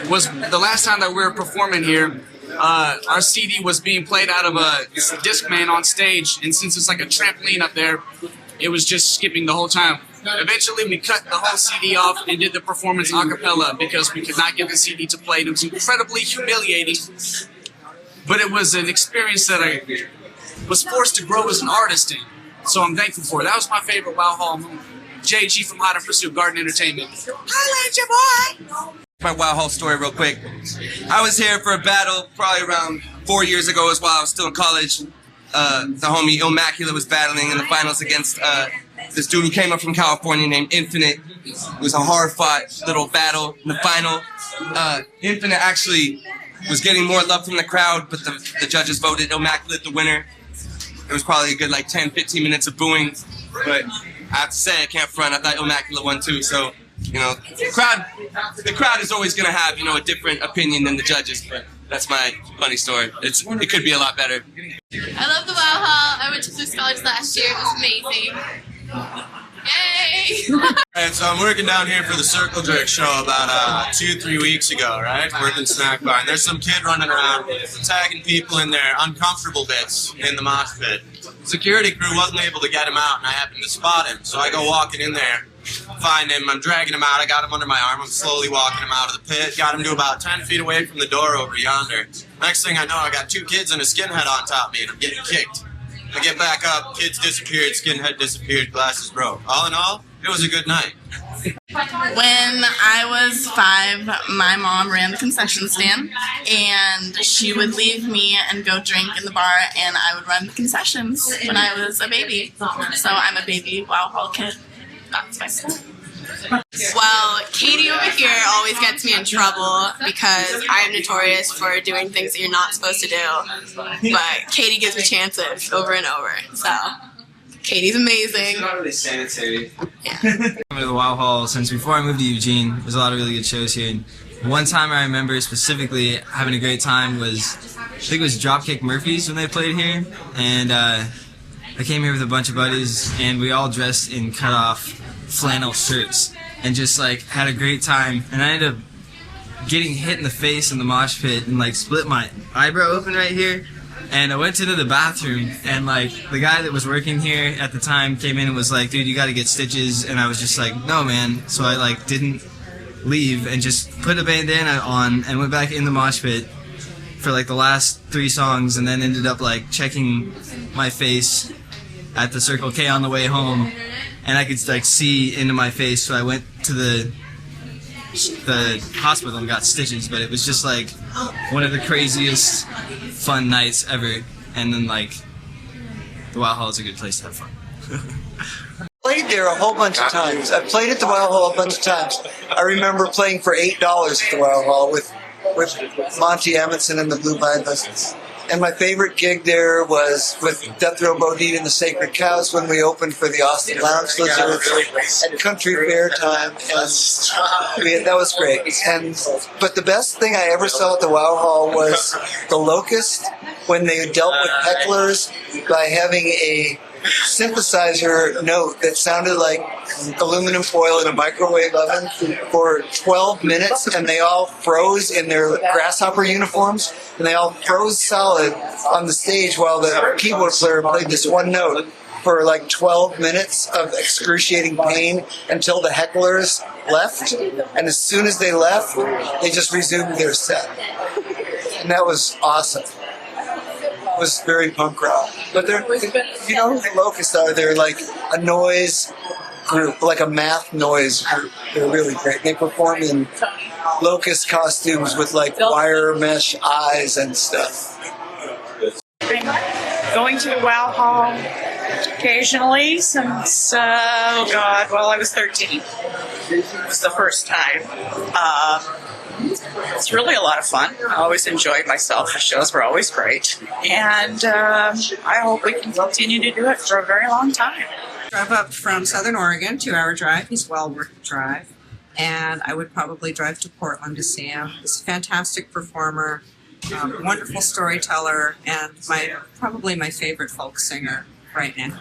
was the last time that we were performing here. Our CD was being played out of a Discman on stage, and since it's like a trampoline up there, it was just skipping the whole time. Eventually, we cut the whole CD off and did the performance a cappella because we could not get the CD to play. It was incredibly humiliating, but it was an experience that I was forced to grow as an artist in. So I'm thankful for it. That was my favorite Wow Hall moment. JG from Hot and Pursuit Garden Entertainment. Holla at your boy! My Wow Hall story real quick. I was here for a battle probably around 4 years ago as well. I was still in college. The homie Immaculate was battling in the finals against this dude who came up from California named Infinite. It was a hard-fought little battle in the final. Infinite actually was getting more love from the crowd, but the judges voted Immaculate the winner. It was probably a good like 10-15 minutes of booing, but I have to say I can't front. I thought Immaculate won too, so you know, the crowd is always gonna have, you know, a different opinion than the judges, but that's my funny story. It could be a lot better. I love the Wow Hall. I went to Blue College last year. It was amazing. Yay! Alright, so I'm working down here for the Circle Jerk show about 2-3 weeks ago, right? Working snack bar, and there's some kid running around tagging people in their uncomfortable bits in the mosh pit. Security crew wasn't able to get him out, and I happened to spot him, so I go walking in there, find him, I'm dragging him out, I got him under my arm, I'm slowly walking him out of the pit, got him to about 10 feet away from the door over yonder. Next thing I know, I got 2 kids and a skinhead on top of me, and I'm getting kicked. I get back up, kids disappeared, skinhead disappeared, glasses broke. All in all, it was a good night. When I was 5, my mom ran the concession stand, and she would leave me and go drink in the bar, and I would run the concessions when I was a baby. So I'm a baby Wow Hall kid. That's my story. Well, Katie over here always gets me in trouble because I am notorious for doing things that you're not supposed to do. But Katie gives me chances over and over. So, Katie's amazing. I've been to the Wow Hall since before I moved to Eugene. There's a lot of really good shows here. And one time I remember specifically having a great time was, I think it was Dropkick Murphys when they played here. And I came here with a bunch of buddies, and we all dressed in cut-off flannel shirts and just like had a great time. And I ended up getting hit in the face in the mosh pit and like split my eyebrow open right here. And I went into the bathroom, and like the guy that was working here at the time came in and was like, dude, you gotta get stitches. And I was just like, no man. So I like didn't leave and just put a bandana on and went back in the mosh pit for like the last 3 songs, and then ended up like checking my face at the Circle K on the way home, and I could like see into my face, so I went to the hospital and got stitches. But it was just like one of the craziest fun nights ever. And then like the Wow Hall is a good place to have fun. Played there a whole bunch of times. I've played at the Wow Hall a bunch of times. I remember playing for $8 at the Wow Hall with Monty Emerson and the Blue Violinist. And my favorite gig there was with Death Row Bodine and the Sacred Cows when we opened for the Austin Lounge Lizards at Country Fair time, and that was great. But the best thing I ever saw at the Wow Hall was the Locust, when they dealt with hecklers by having a synthesizer note that sounded like aluminum foil in a microwave oven for 12 minutes, and they all froze in their grasshopper uniforms, and they all froze solid on the stage while the keyboard player played this one note for like 12 minutes of excruciating pain until the hecklers left. And as soon as they left, they just resumed their set. And that was awesome. It was very punk rock. But they're, you know who the Locusts are? They're like a noise group, like a math noise group. They're really great. They perform in locust costumes with like wire mesh eyes and stuff. Going to the Wow Hall occasionally since, I was 13. It was the first time. It's really a lot of fun. I always enjoyed myself. The shows were always great. And I hope we can continue to do it for a very long time. Drove up from Southern Oregon, 2-hour drive. He's well worth the drive. And I would probably drive to Portland to see him. He's a fantastic performer, wonderful storyteller, and probably my favorite folk singer right now.